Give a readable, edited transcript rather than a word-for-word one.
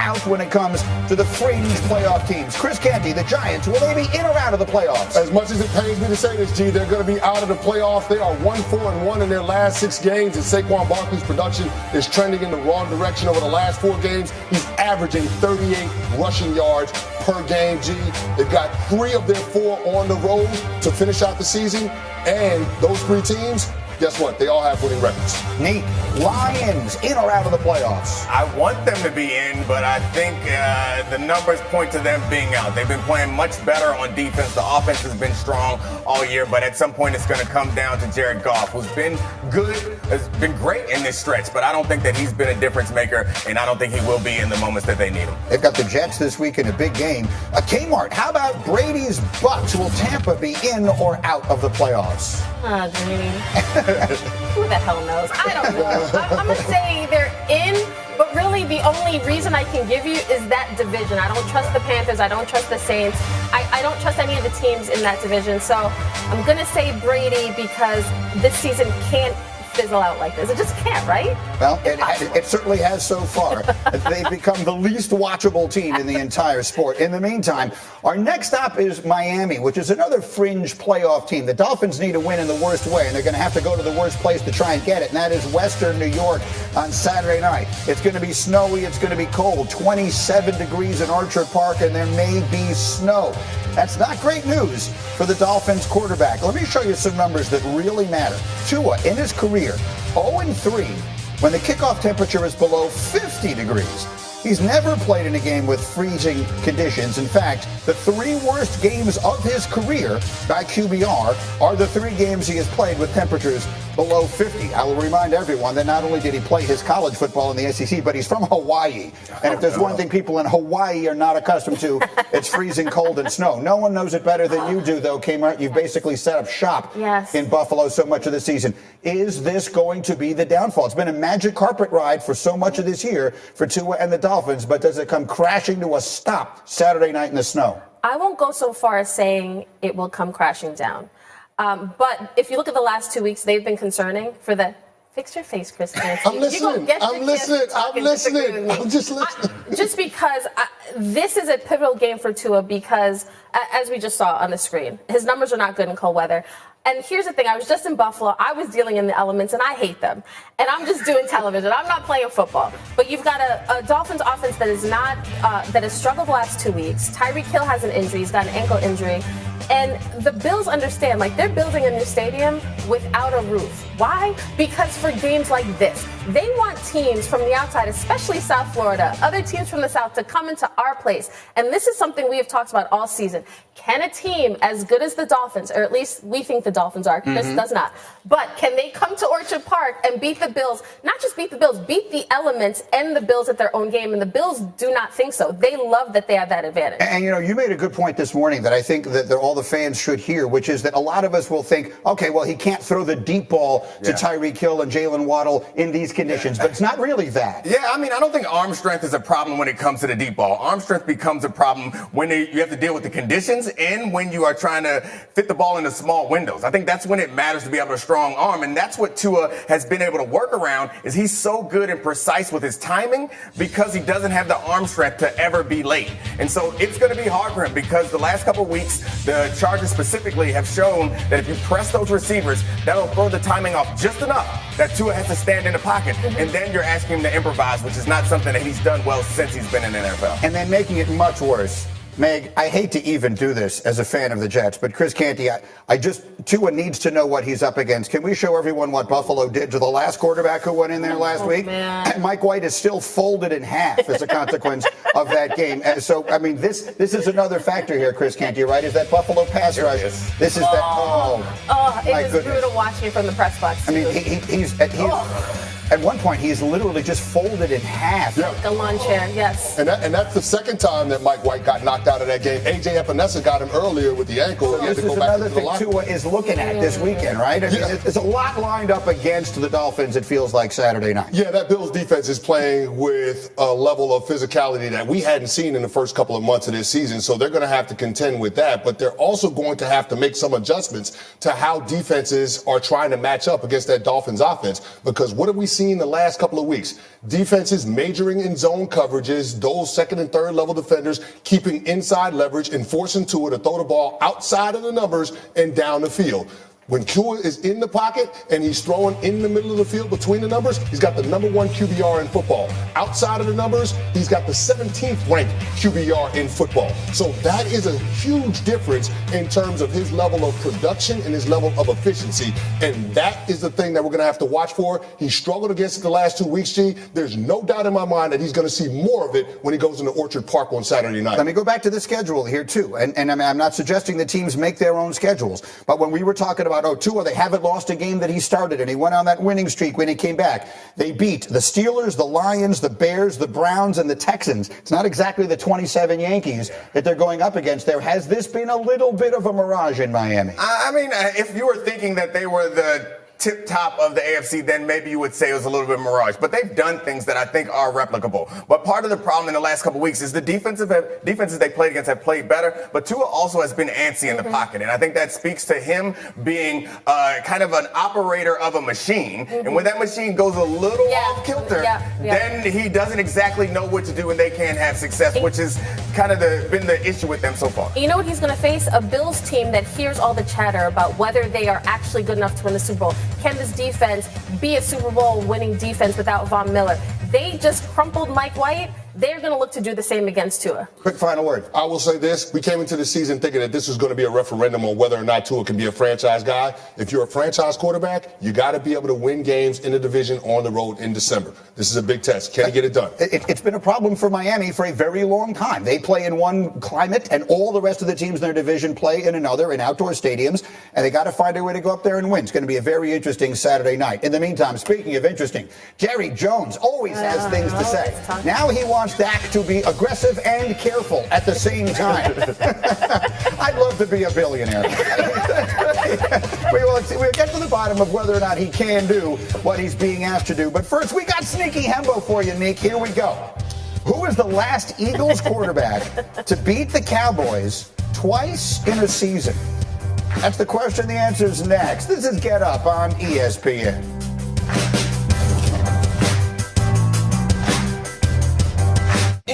out when it comes to the fringe playoff teams. Chris Canty, the Giants, will they be in or out of the playoffs? As much as it pains me to say this, G, they're going to be out of the playoffs. They are 1-4-1 in their last 6 games, and Saquon Barkley's production is trending in the wrong direction over the last 4 games. He's averaging 38 rushing yards per game, G. They've got 3 of their 4 on the road to finish out the season, and those 3 teams, guess what? They all have winning records. Neat. Lions, in or out of the playoffs? I want them to be in, but I think the numbers point to them being out. They've been playing much better on defense. The offense has been strong all year, but at some point it's going to come down to Jared Goff, who's been good, has been great in this stretch, but I don't think that he's been a difference maker, and I don't think he will be in the moments that they need him. They've got the Jets this week in a big game. Kmart, how about Brady's Bucks? Will Tampa be in or out of the playoffs? Greedy. Who the hell knows? I don't know. I'm going to say they're in, but really the only reason I can give you is that division. I don't trust the Panthers. I don't trust the Saints. I don't trust any of the teams in that division. So I'm going to say Brady because this season can't fizzle out like this. It just can't, right? Well, it certainly has so far. They've become the least watchable team in the entire sport. In the meantime, our next stop is Miami, which is another fringe playoff team. The Dolphins need a win in the worst way, and they're going to have to go to the worst place to try and get it, and that is Western New York on Saturday night. It's going to be snowy. It's going to be cold. 27 degrees in Orchard Park, and there may be snow. That's not great news for the Dolphins quarterback. Let me show you some numbers that really matter. Tua, in his career, 0-3 when the kickoff temperature is below 50 degrees. He's never played in a game with freezing conditions. In fact, the 3 worst games of his career by QBR are the 3 games he has played with temperatures below 50. I will remind everyone that not only did he play his college football in the SEC, but he's from Hawaii. And if there's one thing people in Hawaii are not accustomed to, it's freezing cold and snow. No one knows it better than you do, though, Kmart. You've basically set up shop in Buffalo so much of the season. Is this going to be the downfall? It's been a magic carpet ride for so much of this year for Tua and the Dolphins, but does it come crashing to a stop Saturday night in the snow? I won't go so far as saying it will come crashing down. But if you look at the last 2 weeks, they've been concerning for the fix your face, Chris Nancy. I'm listening. I'm listening. I'm just listening. Just because this is a pivotal game for Tua because, as we just saw on the screen, his numbers are not good in cold weather. And here's the thing. I was just in Buffalo. I was dealing in the elements, and I hate them. And I'm just doing television. I'm not playing football. But you've got a Dolphins offense that is not that has struggled the last 2 weeks. Tyreek Hill has an injury. He's got an ankle injury. And the Bills understand, like, they're building a new stadium without a roof. Why? Because for games like this, they want teams from the outside, especially South Florida, other teams from the South, to come into our place. And this is something we have talked about all season. Can a team as good as the Dolphins, or at least we think the Dolphins are, Chris does not, but can they come to Orchard Park and beat the Bills? Not just beat the Bills, beat the elements and the Bills at their own game. And the Bills do not think so. They love that they have that advantage. And, you know, you made a good point this morning that I think that all the fans should hear, which is that a lot of us will think, okay, well, he can't throw the deep ball to Tyreek Hill and Jalen Waddle in these conditions, but it's not really that. Yeah, I mean, I don't think arm strength is a problem when it comes to the deep ball. Arm strength becomes a problem when you have to deal with the conditions and when you are trying to fit the ball into small windows. I think that's when it matters to be able to strong arm, and that's what Tua has been able to work around, is he's so good and precise with his timing because he doesn't have the arm strength to ever be late. And so it's going to be hard for him because the last couple of weeks, the Chargers specifically have shown that if you press those receivers, that'll throw the timing off just enough that Tua has to stand in the pocket, and then you're asking him to improvise, which is not something that he's done well since he's been in the NFL. And then making it much worse. Meg, I hate to even do this as a fan of the Jets, but Chris Canty, Tua needs to know what he's up against. Can we show everyone what Buffalo did to the last quarterback who went in there last week? Man. And Mike White is still folded in half as a consequence of that game. And so, I mean, this is another factor here, Chris Canty, right? Is that Buffalo pass rush? This is that. It was brutal watching from the press box. I mean, he's at one point, he's literally just folded in half. Like a lawn chair, yes. And that's the second time that Mike White got knocked out of that game. A.J. Epinesa got him earlier with the ankle. So this is another thing Tua is looking at this weekend, right? I mean, there's a lot lined up against the Dolphins, it feels like, Saturday night. Yeah, that Bills defense is playing with a level of physicality that we hadn't seen in the first couple of months of this season, so they're going to have to contend with that. But they're also going to have to make some adjustments to how defenses are trying to match up against that Dolphins offense, because what have we seen seen the last couple of weeks. Defenses majoring in zone coverages, those second and third level defenders keeping inside leverage and forcing Tua to throw the ball outside of the numbers and down the field. When Tua is in the pocket and he's throwing in the middle of the field between the numbers, he's got the number 1 QBR in football. Outside of the numbers, he's got the 17th ranked QBR in football. So that is a huge difference in terms of his level of production and his level of efficiency. And that is the thing that we're going to have to watch for. He struggled against it the last 2 weeks, G. There's no doubt in my mind that he's going to see more of it when he goes into Orchard Park on Saturday night. Let me go back to the schedule here, too. And I'm not suggesting the teams make their own schedules. But when we were talking about Tua, they haven't lost a game that he started, and he went on that winning streak when he came back. They beat the Steelers, the Lions, the Bears, the Browns, and the Texans. It's not exactly the 27 Yankees that they're going up against there. Has this been a little bit of a mirage in Miami? I mean, if you were thinking that they were the tip top of the AFC, then maybe you would say it was a little bit mirage. But they've done things that I think are replicable. But part of the problem in the last couple of weeks is the defenses they played against have played better. But Tua also has been antsy in the pocket. And I think that speaks to him being kind of an operator of a machine. And when that machine goes a little off kilter, then he doesn't exactly know what to do and they can't have success, which is kind of been the issue with them so far. You know what he's going to face? A Bills team that hears all the chatter about whether they are actually good enough to win the Super Bowl. Can this defense be a Super Bowl winning defense without Von Miller? They just crumpled Mike White. They're going to look to do the same against Tua. Quick final word. I will say this. We came into the season thinking that this was going to be a referendum on whether or not Tua can be a franchise guy. If you're a franchise quarterback, you got to be able to win games in the division on the road in December. This is a big test. Can he get it done? It's been a problem for Miami for a very long time. They play in one climate, and all the rest of the teams in their division play in another, in outdoor stadiums, and they got to find a way to go up there and win. It's going to be a very interesting Saturday night. In the meantime, speaking of interesting, Jerry Jones always has things to say. Now he wants Dak to be aggressive and careful at the same time. I'd love to be a billionaire. We'll get to the bottom of whether or not he can do what he's being asked to do. But first, we got Sneaky Hembo for you, Nick. Here we go. Who is the last Eagles quarterback to beat the Cowboys twice in a season? That's the question. The answer's next. This is Get Up on ESPN.